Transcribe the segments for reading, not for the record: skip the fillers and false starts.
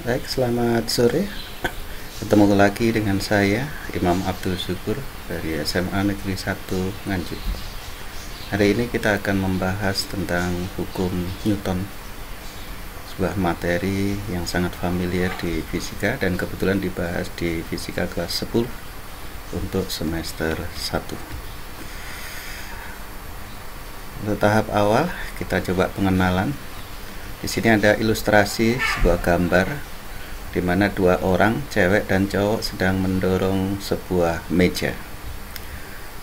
Baik, selamat sore. Ketemu lagi dengan saya, Imam Abdul Syukur dari SMA Negeri 1 Nganjuk. Hari ini kita akan membahas tentang hukum Newton, sebuah materi yang sangat familiar di fisika dan kebetulan dibahas di fisika kelas 10 untuk semester 1. Untuk tahap awal, kita coba pengenalan. Di sini ada ilustrasi sebuah gambar di mana dua orang, cewek dan cowok, sedang mendorong sebuah meja.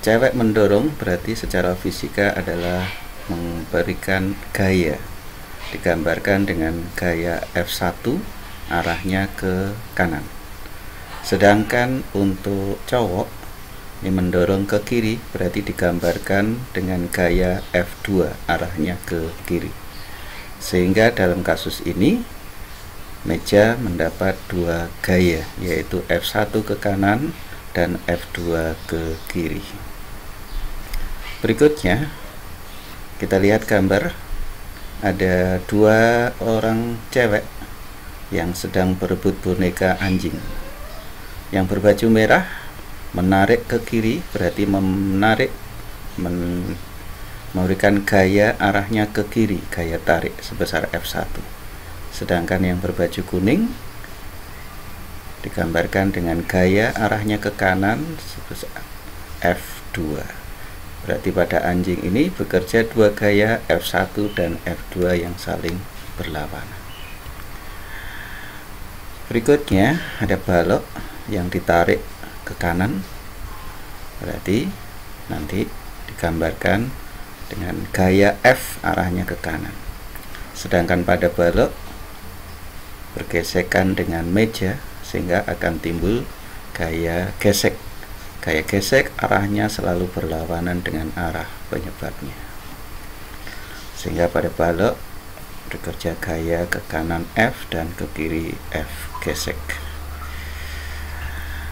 Cewek mendorong berarti secara fisika adalah memberikan gaya, digambarkan dengan gaya F1, arahnya ke kanan. Sedangkan untuk cowok, ini mendorong ke kiri berarti digambarkan dengan gaya F2, arahnya ke kiri. Sehingga dalam kasus ini meja mendapat dua gaya, yaitu F1 ke kanan dan F2 ke kiri. Berikutnya kita lihat gambar. Ada dua orang cewek yang sedang berebut boneka anjing. Yang berbaju merah menarik ke kiri berarti memberikan gaya arahnya ke kiri, gaya tarik sebesar F1. Sedangkan yang berbaju kuning digambarkan dengan gaya arahnya ke kanan sebesar F2. Berarti pada anjing ini bekerja dua gaya F1 dan F2 yang saling berlawanan. Berikutnya ada balok yang ditarik ke kanan, berarti nanti digambarkan dengan gaya F, arahnya ke kanan. Sedangkan pada balok bergesekan dengan meja sehingga akan timbul gaya gesek. Gaya gesek arahnya selalu berlawanan dengan arah penyebabnya, sehingga pada balok bekerja gaya ke kanan F dan ke kiri F gesek.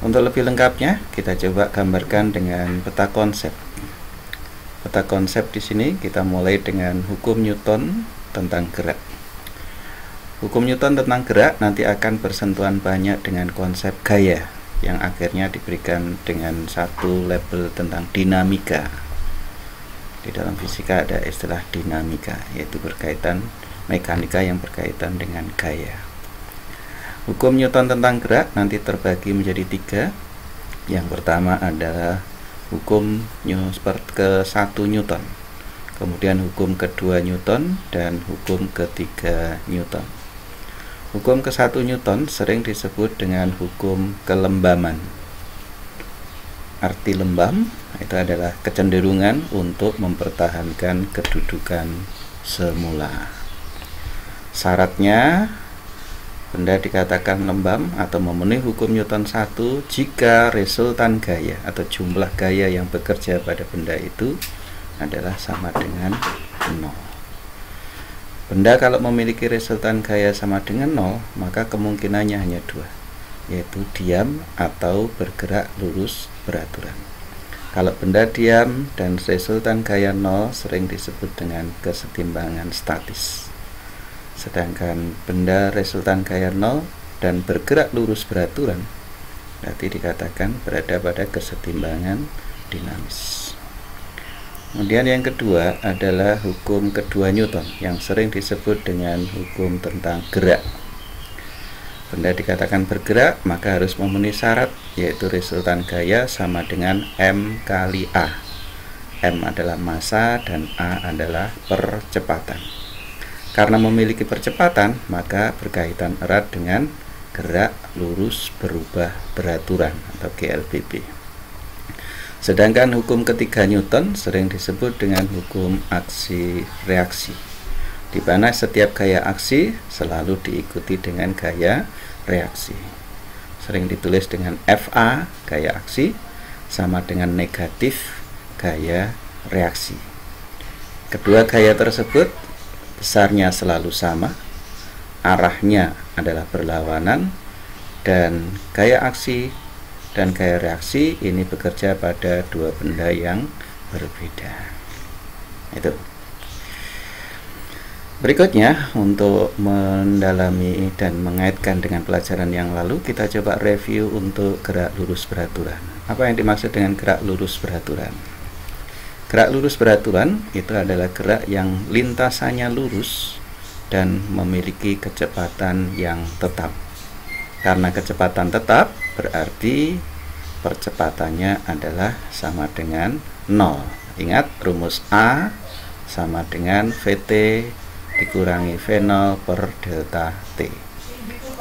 Untuk lebih lengkapnya kita coba gambarkan dengan peta konsep. Peta konsep di sini kita mulai dengan hukum Newton tentang gerak. Hukum Newton tentang gerak nanti akan bersentuhan banyak dengan konsep gaya yang akhirnya diberikan dengan satu label tentang dinamika. Di dalam fisika ada istilah dinamika, yaitu berkaitan mekanika yang berkaitan dengan gaya. Hukum Newton tentang gerak nanti terbagi menjadi tiga. Yang pertama adalah hukum ke-1 Newton, kemudian hukum kedua Newton, dan hukum ketiga Newton. Hukum ke-1 Newton sering disebut dengan hukum kelembaman. Arti lembam itu adalah kecenderungan untuk mempertahankan kedudukan semula. Syaratnya benda dikatakan lembam atau memenuhi hukum Newton 1 jika resultan gaya atau jumlah gaya yang bekerja pada benda itu adalah sama dengan 0. Benda kalau memiliki resultan gaya sama dengan 0, maka kemungkinannya hanya dua, yaitu diam atau bergerak lurus beraturan. Kalau benda diam dan resultan gaya 0 sering disebut dengan kesetimbangan statis. Sedangkan benda resultan gaya 0 dan bergerak lurus beraturan berarti dikatakan berada pada kesetimbangan dinamis. Kemudian yang kedua adalah hukum kedua Newton yang sering disebut dengan hukum tentang gerak. Benda dikatakan bergerak maka harus memenuhi syarat, yaitu resultan gaya sama dengan M kali A. M adalah massa dan A adalah percepatan. Karena memiliki percepatan, maka berkaitan erat dengan gerak lurus berubah beraturan atau GLBB. Sedangkan hukum ketiga Newton sering disebut dengan hukum aksi-reaksi, di mana setiap gaya aksi selalu diikuti dengan gaya reaksi. Sering ditulis dengan FA, gaya aksi, sama dengan negatif, gaya reaksi. Kedua gaya tersebut besarnya selalu sama, arahnya adalah berlawanan, dan gaya aksi dan gaya reaksi ini bekerja pada dua benda yang berbeda. Itu. Berikutnya, untuk mendalami dan mengaitkan dengan pelajaran yang lalu, kita coba review untuk gerak lurus beraturan. Apa yang dimaksud dengan gerak lurus beraturan? Gerak lurus beraturan itu adalah gerak yang lintasannya lurus dan memiliki kecepatan yang tetap. Karena kecepatan tetap, berarti percepatannya adalah sama dengan 0. Ingat, rumus A sama dengan VT dikurangi V0 per delta T.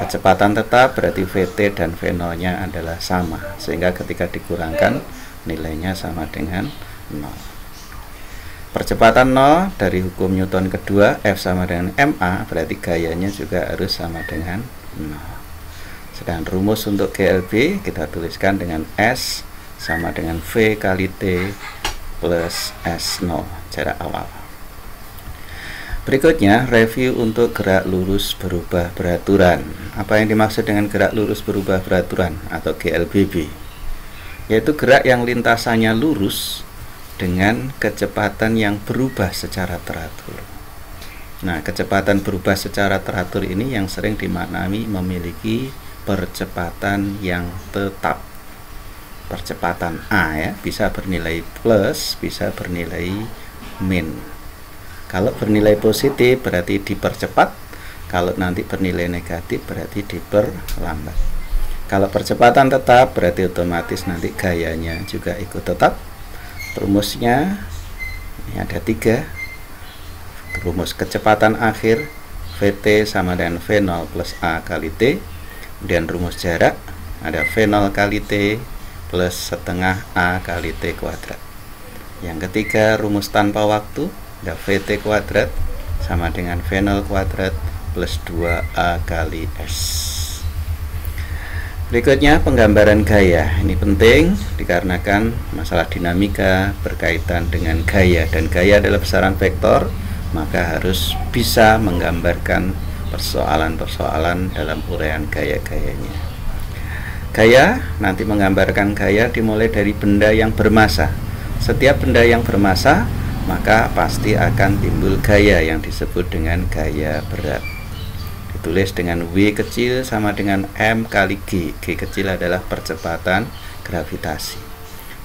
Kecepatan tetap berarti VT dan V0 nya adalah sama, sehingga ketika dikurangkan nilainya sama dengan 0. Percepatan 0 dari hukum Newton kedua, F sama dengan ma, berarti gayanya juga harus sama dengan 0. Sedangkan rumus untuk GLB kita tuliskan dengan S sama dengan V kali T plus S0 jarak awal. Berikutnya, review untuk gerak lurus berubah beraturan. Apa yang dimaksud dengan gerak lurus berubah beraturan atau GLBB? Yaitu gerak yang lintasannya lurus dengan kecepatan yang berubah secara teratur. Nah, kecepatan berubah secara teratur ini yang sering dimaknai memiliki percepatan yang tetap. Percepatan A ya, bisa bernilai plus, bisa bernilai min. Kalau bernilai positif berarti dipercepat, kalau nanti bernilai negatif berarti diperlambat. Kalau percepatan tetap berarti otomatis nanti gayanya juga ikut tetap. Rumusnya ini ada 3. Rumus kecepatan akhir VT sama dengan V0 plus A kali T. Kemudian rumus jarak ada V0 kali T plus setengah A kali T kuadrat. Yang ketiga, rumus tanpa waktu, ada VT kuadrat sama dengan V0 kuadrat plus 2A kali S. Berikutnya, penggambaran gaya. Ini penting dikarenakan masalah dinamika berkaitan dengan gaya, dan gaya adalah besaran vektor, maka harus bisa menggambarkan persoalan-persoalan dalam uraian gaya-gayanya. Gaya, nanti menggambarkan gaya dimulai dari benda yang bermassa. Setiap benda yang bermassa maka pasti akan timbul gaya yang disebut dengan gaya berat. Ditulis dengan W kecil sama dengan M kali G. G kecil adalah percepatan gravitasi.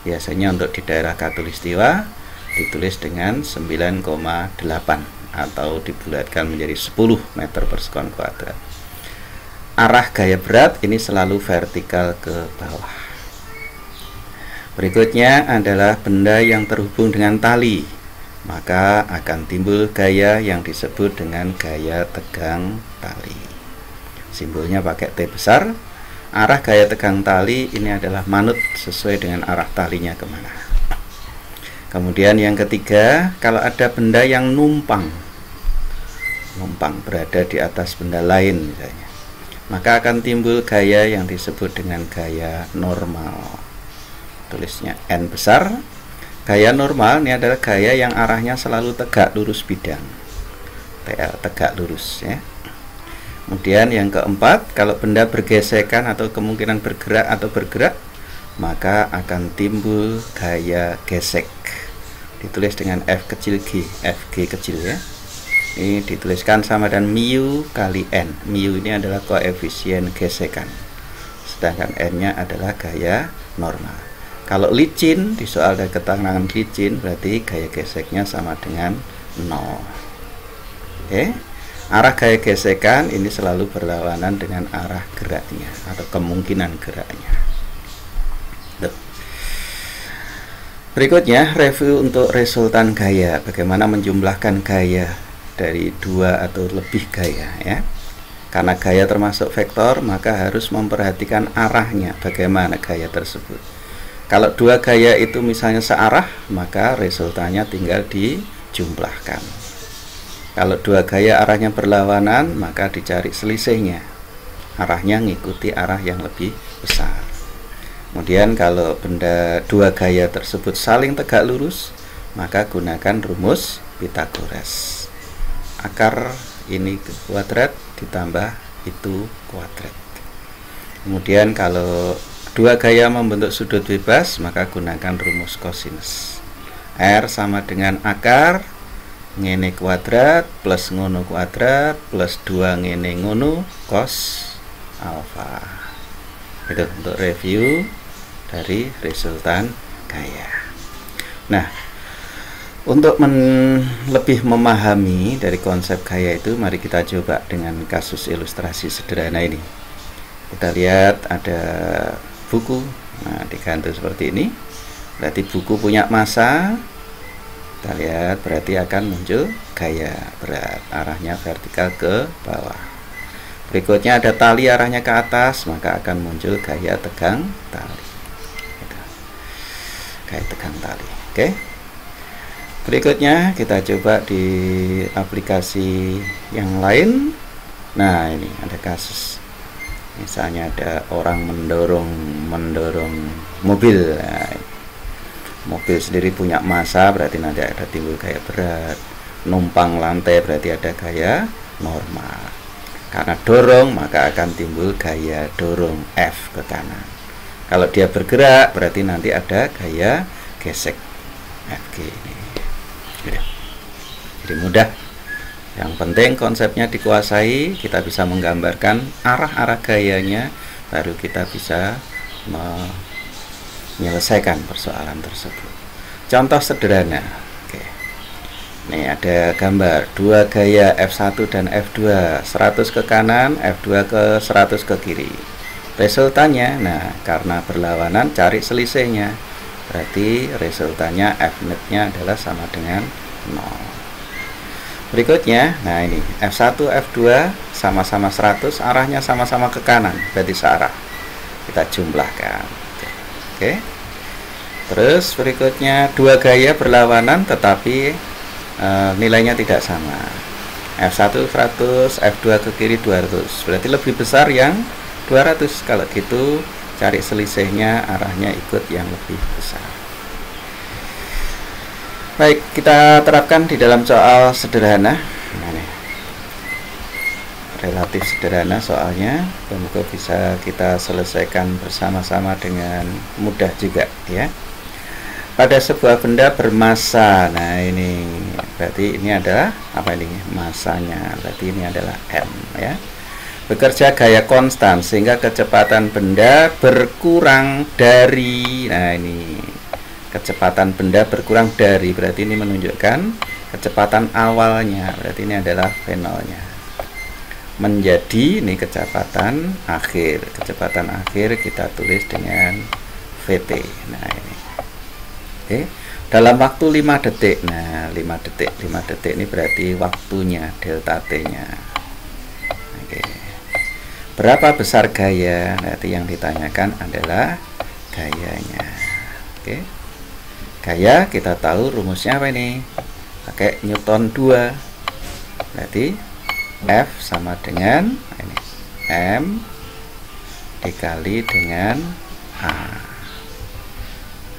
Biasanya untuk di daerah khatulistiwa ditulis dengan 9,8 atau dibulatkan menjadi 10 meter per sekon kuadrat. Arah gaya berat ini selalu vertikal ke bawah. Berikutnya adalah benda yang terhubung dengan tali, maka akan timbul gaya yang disebut dengan gaya tegang tali. Simbolnya pakai T besar. Arah gaya tegang tali ini adalah manut sesuai dengan arah talinya kemana. Kemudian yang ketiga, kalau ada benda yang numpang berada di atas benda lain misalnya, maka akan timbul gaya yang disebut dengan gaya normal. Tulisnya N besar. Gaya normal ini adalah gaya yang arahnya selalu tegak lurus bidang, TL tegak lurus ya. Kemudian yang keempat, kalau benda bergesekan atau kemungkinan bergerak, maka akan timbul gaya gesek. Ditulis dengan F kecil G, FG kecil ya. Ini dituliskan sama dengan mu kali N. Mu ini adalah koefisien gesekan, sedangkan N-nya adalah gaya normal. Kalau licin, di soal ada keterangan licin, berarti gaya geseknya sama dengan 0. Oke. Arah gaya gesekan ini selalu berlawanan dengan arah geraknya atau kemungkinan geraknya. Berikutnya, review untuk resultan gaya. Bagaimana menjumlahkan gaya dari 2 atau lebih gaya ya. Karena gaya termasuk vektor, maka harus memperhatikan arahnya, bagaimana gaya tersebut. Kalau 2 gaya itu misalnya searah, maka resultannya tinggal dijumlahkan. Kalau 2 gaya arahnya berlawanan, maka dicari selisihnya. Arahnya ngikuti arah yang lebih besar. Kemudian kalau benda 2 gaya tersebut saling tegak lurus, maka gunakan rumus Pythagoras. Akar ini kuadrat ditambah itu kuadrat. Kemudian kalau 2 gaya membentuk sudut bebas, maka gunakan rumus kosinus. R sama dengan akar ngene kuadrat plus ngono kuadrat plus 2 ngene ngono cos alfa. Itu untuk review dari resultan gaya. Nah, untuk lebih memahami dari konsep gaya itu, mari kita coba dengan kasus ilustrasi sederhana ini. Kita lihat ada buku, nah digantung seperti ini. Berarti buku punya massa. Kita lihat berarti akan muncul gaya berat, arahnya vertikal ke bawah. Berikutnya ada tali arahnya ke atas, maka akan muncul gaya tegang tali. Gaya tegang tali. Oke. Berikutnya kita coba di aplikasi yang lain. Nah, ini ada kasus. Misalnya ada orang mendorong mobil. Nah, mobil sendiri punya massa, berarti nanti ada timbul gaya berat. Numpang lantai berarti ada gaya normal. Karena dorong maka akan timbul gaya dorong F ke kanan. Kalau dia bergerak berarti nanti ada gaya gesek FG ini. Jadi mudah. Yang penting konsepnya dikuasai, kita bisa menggambarkan arah-arah gayanya, baru kita bisa menyelesaikan persoalan tersebut. Contoh sederhana. Oke. Nih ada gambar dua gaya F1 dan F2, 100 ke kanan, F2 ke 100 ke kiri. Resultannya, nah karena berlawanan cari selisihnya. Berarti resultannya F-net-nya adalah sama dengan 0. Berikutnya, nah ini F1, F2 sama-sama 100, arahnya sama-sama ke kanan, berarti searah. Kita jumlahkan. Oke. Terus berikutnya dua gaya berlawanan tetapi nilainya tidak sama. F1 100, F2 ke kiri 200. Berarti lebih besar yang 200. Kalau gitu cari selisihnya, arahnya ikut yang lebih besar. Baik, kita terapkan di dalam soal sederhana. Nah, nih. Relatif sederhana soalnya, semoga bisa kita selesaikan bersama-sama dengan mudah juga ya. Pada sebuah benda bermassa, nah ini berarti ini adalah apa ini massanya, berarti ini adalah M ya. Bekerja gaya konstan sehingga kecepatan benda berkurang dari, nah ini kecepatan benda berkurang dari, berarti ini menunjukkan kecepatan awalnya, berarti ini adalah V0-nya, menjadi ini kecepatan akhir. Kecepatan akhir kita tulis dengan VT. Nah ini. Oke. Dalam waktu 5 detik. Nah, 5 detik ini berarti waktunya, delta T-nya. Oke. Berapa besar gaya? Berarti yang ditanyakan adalah gayanya. Oke. Gaya kita tahu rumusnya apa ini? Pakai Newton 2. Berarti F sama dengan ini M dikali dengan A.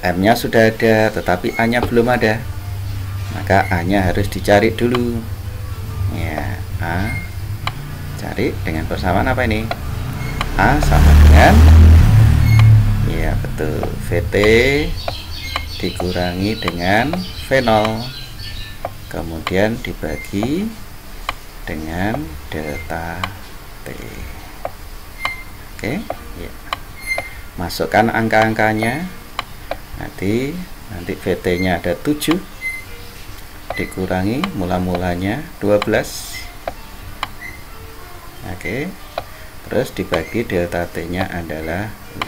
M-nya sudah ada, tetapi A-nya belum ada. Maka A-nya harus dicari dulu. Ya, A cari dengan persamaan apa ini? A sama dengan, ya betul, VT dikurangi dengan V0, kemudian dibagi dengan delta T. Oke, ya. Masukkan angka-angkanya. Nanti VT-nya ada 7 dikurangi mula-mulanya 12. Oke. Terus dibagi delta T-nya adalah 5.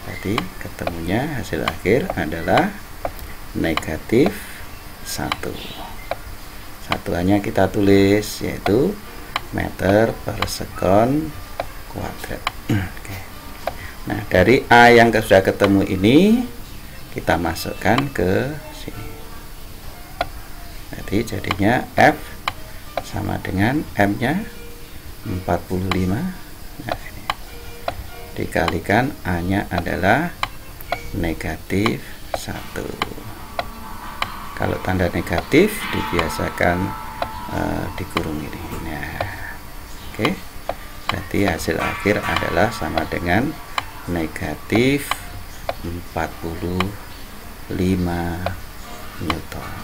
Jadi ketemunya hasil akhir adalah negatif 1. Satuannya kita tulis yaitu meter per sekon kuadrat. Oke. Nah, dari A yang sudah ketemu ini kita masukkan ke sini. Jadi jadinya F sama dengan M-nya 45. Nah, ini dikalikan A-nya adalah negatif 1. Kalau tanda negatif dibiasakan dikurung ini. Nah, oke. Berarti hasil akhir adalah sama dengan negatif 45 Newton.